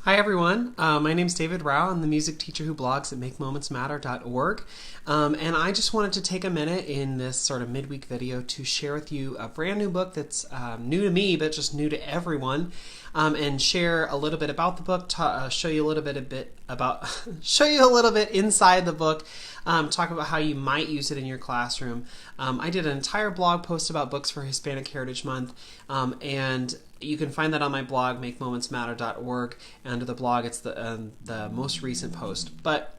Hi everyone, my name's David Rao. I'm the music teacher who blogs at makemomentsmatter.org, and I just wanted to take a minute in this sort of midweek video to share with you a brand new book that's new to me but just new to everyone, and share a little bit about the book, show you a little bit about show you a little bit inside the book, talk about how you might use it in your classroom. I did an entire blog post about books for Hispanic Heritage Month, and you can find that on my blog, makemomentsmatter.org. And under the blog, it's the most recent post. But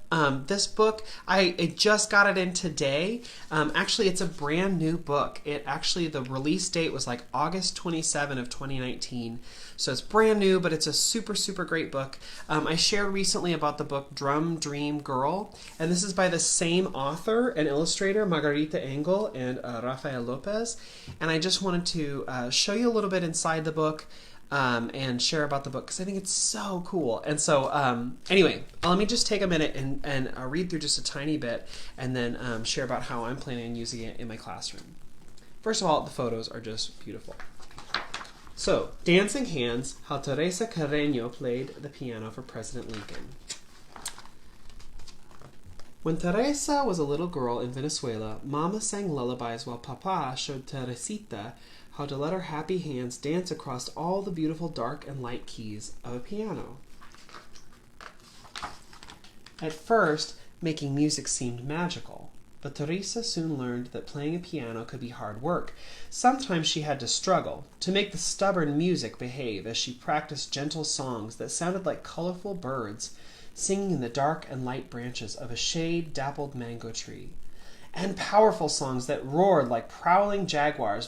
this book, I just got it in today. Actually, it's a brand new book. The release date was like August 27 of 2019. So it's brand new, but it's a super, super great book. I shared recently about the book Drum Dream Girl. And this is by the same author and illustrator, Margarita Engel and Rafael Lopez. And I just wanted to show you a little bit inside the book. And share about the book because I think it's so cool. And so anyway, let me just take a minute and read through just a tiny bit and then share about how I'm planning on using it in my classroom. First of all, the photos are just beautiful. So, Dancing Hands, how Teresa Carreño played the piano for President Lincoln. When Teresa was a little girl in Venezuela, Mama sang lullabies while Papa showed Teresita how to let her happy hands dance across all the beautiful dark and light keys of a piano. At first, making music seemed magical, but Teresa soon learned that playing a piano could be hard work. Sometimes she had to struggle to make the stubborn music behave as she practiced gentle songs that sounded like colorful birds singing in the dark and light branches of a shade-dappled mango tree, and powerful songs that roared like prowling jaguars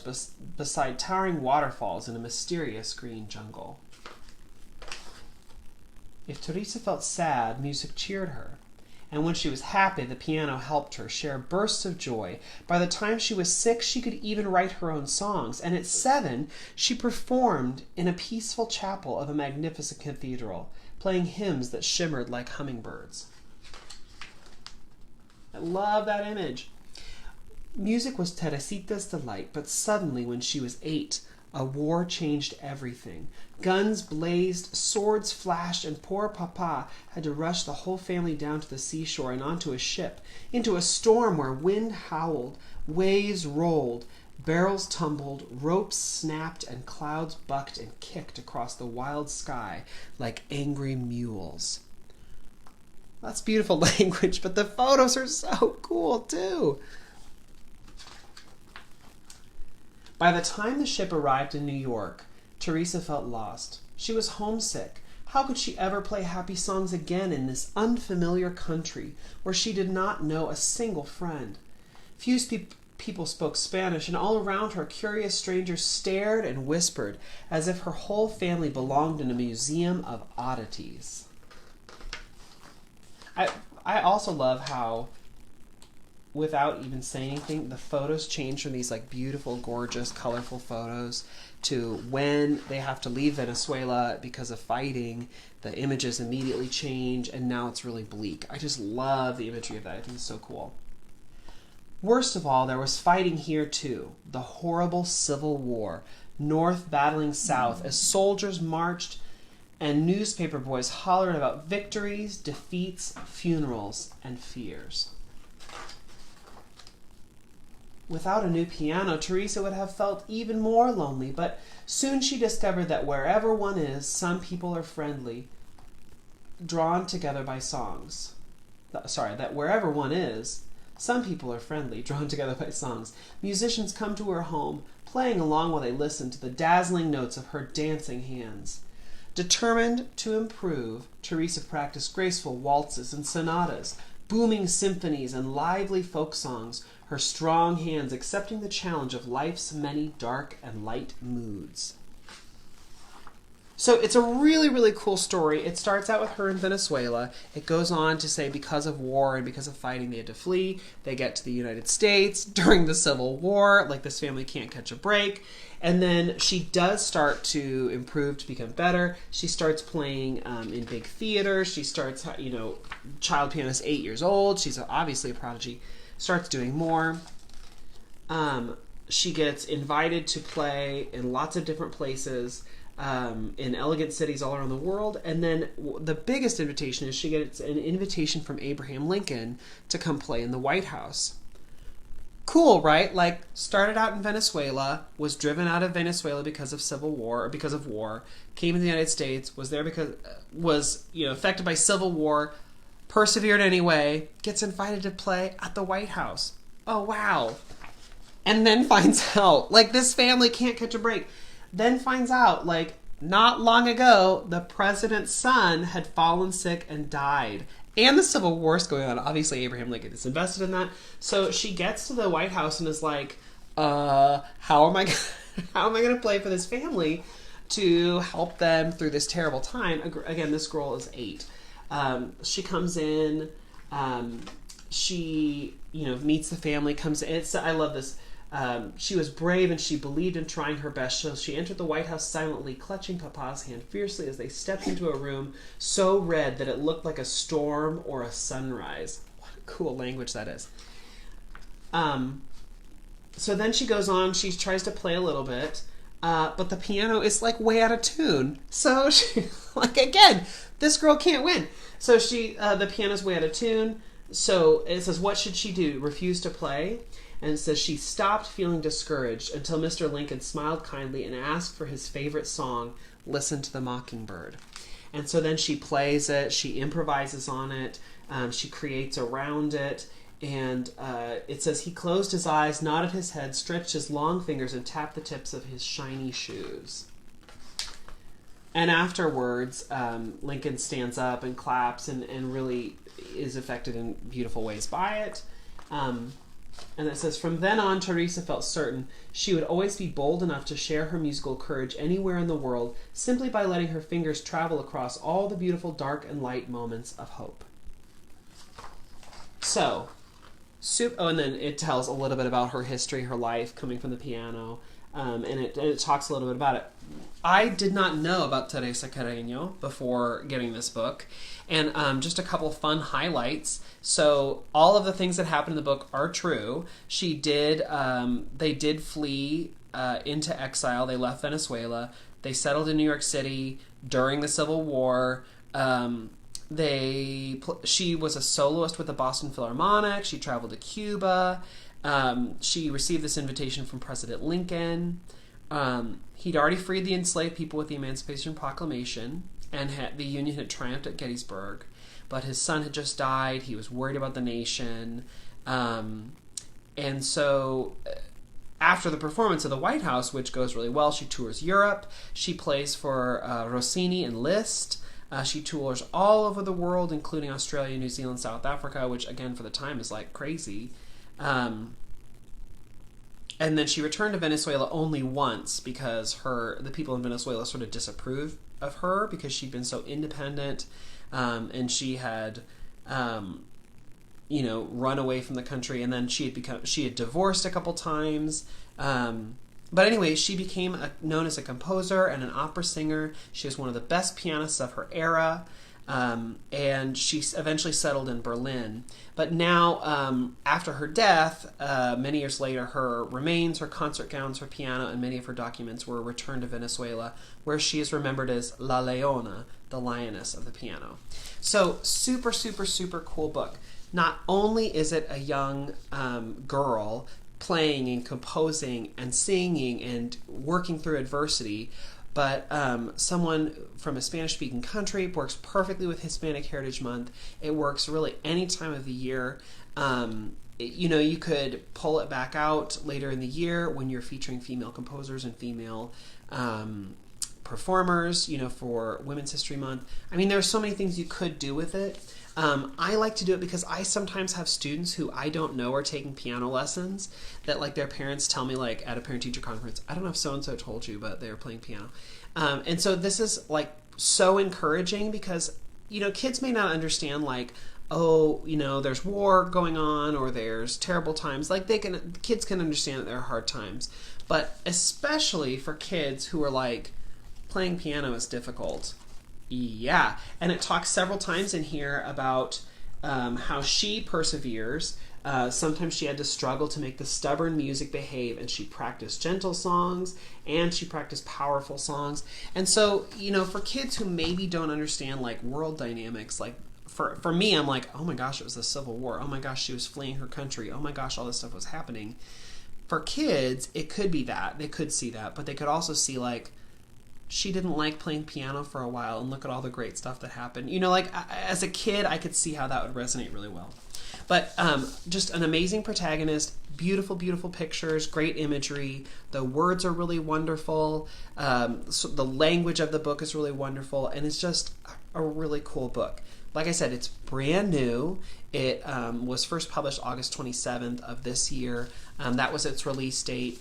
beside towering waterfalls in a mysterious green jungle. If Teresa felt sad, music cheered her, and when she was happy, the piano helped her share bursts of joy. By the time she was 6, she could even write her own songs, and at 7, she performed in a peaceful chapel of a magnificent cathedral, playing hymns that shimmered like hummingbirds. I love that image. Music was Teresita's delight, but suddenly when she was 8, a war changed everything. Guns blazed, swords flashed, and poor Papa had to rush the whole family down to the seashore and onto a ship, into a storm where wind howled, waves rolled, barrels tumbled, ropes snapped, and clouds bucked and kicked across the wild sky like angry mules. That's beautiful language, but the photos are so cool too. By the time the ship arrived in New York, Teresa felt lost. She was homesick. How could she ever play happy songs again in this unfamiliar country where she did not know a single friend? Few people spoke Spanish, and all around her curious strangers stared and whispered as if her whole family belonged in a museum of oddities. I also love how, without even saying anything, the photos change from these like beautiful, gorgeous, colorful photos to when they have to leave Venezuela because of fighting. The images immediately change, and now it's really bleak. I just love the imagery of that. I think it's so cool. Worst of all, there was fighting here too. The horrible Civil War. North battling South as soldiers marched and newspaper boys hollered about victories, defeats, funerals, and fears. Without a new piano, Teresa would have felt even more lonely, but soon she discovered that wherever one is, some people are friendly, drawn together by songs. That wherever one is, some people are friendly, drawn together by songs. Musicians come to her home, playing along while they listen to the dazzling notes of her dancing hands. Determined to improve, Teresa practiced graceful waltzes and sonatas, booming symphonies and lively folk songs, her strong hands accepting the challenge of life's many dark and light moods. So it's a really, really cool story. It starts out with her in Venezuela. It goes on to say because of war and because of fighting, they had to flee. They get to the United States during the Civil War. Like, this family can't catch a break. And then she does start to improve, to become better. She starts playing in big theaters. She starts, child pianist, 8 years old. She's obviously a prodigy. Starts doing more. She gets invited to play in lots of different places. in elegant cities all around the world. And then the biggest invitation is she gets an invitation from Abraham Lincoln to come play in the White House. Cool, right? Like, started out in Venezuela, was driven out of Venezuela because of civil war, or because of war, came to the United States, was there because, was, affected by civil war, persevered anyway, gets invited to play at the White House. Oh, wow. And then finds out, like, this family can't catch a break. Then finds out, like, not long ago, the president's son had fallen sick and died. And the Civil War is going on. Obviously, Abraham Lincoln is invested in that. So she gets to the White House and is like, how am I going to play for this family to help them through this terrible time? Again, this girl is 8. She comes in. She, meets the family, comes in. I love this. She was brave and she believed in trying her best. So she entered the White House silently, clutching Papa's hand fiercely as they stepped into a room so red that it looked like a storm or a sunrise. What a cool language that is. So then she goes on, she tries to play a little bit, but the piano is like way out of tune. So she, again, this girl can't win. So the piano's way out of tune. So it says, what should she do? Refuse to play? And it says she stopped feeling discouraged until Mr. Lincoln smiled kindly and asked for his favorite song, Listen to the Mockingbird. And so then she plays it, she improvises on it, she creates around it, and it says he closed his eyes, nodded his head, stretched his long fingers, and tapped the tips of his shiny shoes. And afterwards, Lincoln stands up and claps and really is affected in beautiful ways by it. And it says, from then on, Teresa felt certain she would always be bold enough to share her musical courage anywhere in the world simply by letting her fingers travel across all the beautiful dark and light moments of hope. So, and then it tells a little bit about her history, her life, coming from the piano, and it talks a little bit about it. I did not know about Teresa Carreño before getting this book, and just a couple fun highlights. So all of the things that happen in the book are true. They did flee into exile. They left Venezuela. They settled in New York City during the Civil War. She was a soloist with the Boston Philharmonic. She traveled to Cuba. She received this invitation from President Lincoln. He'd already freed the enslaved people with the Emancipation Proclamation, and the Union had triumphed at Gettysburg. But his son had just died. He was worried about the nation. And so after the performance of the White House, which goes really well, she tours Europe. She plays for Rossini and Liszt. She tours all over the world, including Australia, New Zealand, South Africa, which, again, for the time is like crazy. And then she returned to Venezuela only once because the people in Venezuela sort of disapproved of her because she'd been so independent, and she had, run away from the country, and then she had divorced a couple times. But anyway, she became known as a composer and an opera singer. She was one of the best pianists of her era. And she eventually settled in Berlin. But now, after her death, many years later, her remains, her concert gowns, her piano, and many of her documents were returned to Venezuela, where she is remembered as La Leona, the lioness of the piano. So, super, super, super cool book. Not only is it a young girl playing and composing and singing and working through adversity, but someone from a Spanish-speaking country. Works perfectly with Hispanic Heritage Month. It works really any time of the year. You could pull it back out later in the year when you're featuring female composers and female performers, for Women's History Month. I mean, there are so many things you could do with it. I like to do it because I sometimes have students who I don't know are taking piano lessons that, like, their parents tell me, like, at a parent-teacher conference, I don't know if so-and-so told you, but they're playing piano. And so this is, like, so encouraging because, kids may not understand, like, there's war going on or there's terrible times. Like, kids can understand that there are hard times. But especially for kids who are, like, playing piano is difficult. Yeah, and it talks several times in here about how she perseveres. Sometimes she had to struggle to make the stubborn music behave, and she practiced gentle songs and she practiced powerful songs. And so, you know, for kids who maybe don't understand like world dynamics, like for me, I'm like, oh my gosh, it was the Civil War. Oh my gosh, she was fleeing her country. Oh my gosh, all this stuff was happening. For kids, it could be that. They could see that, but they could also see like, she didn't like playing piano for a while, and look at all the great stuff that happened. You know, like as a kid, I could see how that would resonate really well. But just an amazing protagonist, beautiful, beautiful pictures, great imagery. The words are really wonderful. So the language of the book is really wonderful, and it's just a really cool book. Like I said, it's brand new. It was first published August 27th of this year. That was its release date.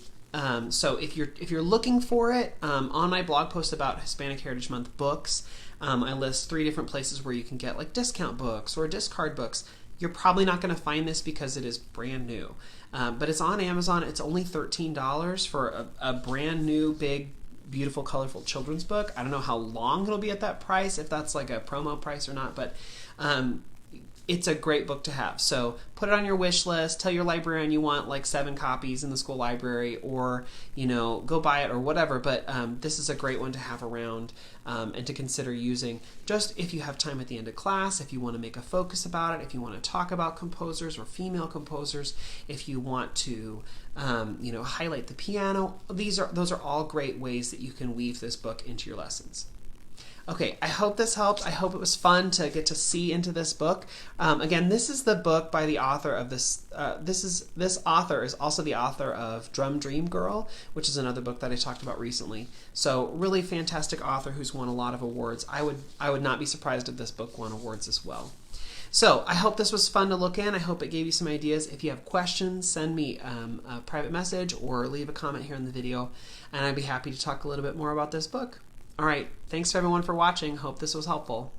So if you're looking for it, on my blog post about Hispanic Heritage Month books, I list 3 different places where you can get like discount books or discard books. You're probably not going to find this because it is brand new, but it's on Amazon. It's only $13 for a brand new, big, beautiful, colorful children's book. I don't know how long it'll be at that price, if that's like a promo price or not, but it's a great book to have. So put it on your wish list. Tell your librarian you want like 7 copies in the school library, or, you know, go buy it or whatever. But this is a great one to have around and to consider using just if you have time at the end of class, if you want to make a focus about it, if you want to talk about composers or female composers, if you want to you know, highlight the piano. Those are all great ways that you can weave this book into your lessons. Okay, I hope this helped. I hope it was fun to get to see into this book. Again, this is the book by the author of this. This author is also the author of Drum Dream Girl, which is another book that I talked about recently. So really fantastic author who's won a lot of awards. I would not be surprised if this book won awards as well. So I hope this was fun to look in. I hope it gave you some ideas. If you have questions, send me a private message or leave a comment here in the video, and I'd be happy to talk a little bit more about this book. All right, thanks everyone for watching. Hope this was helpful.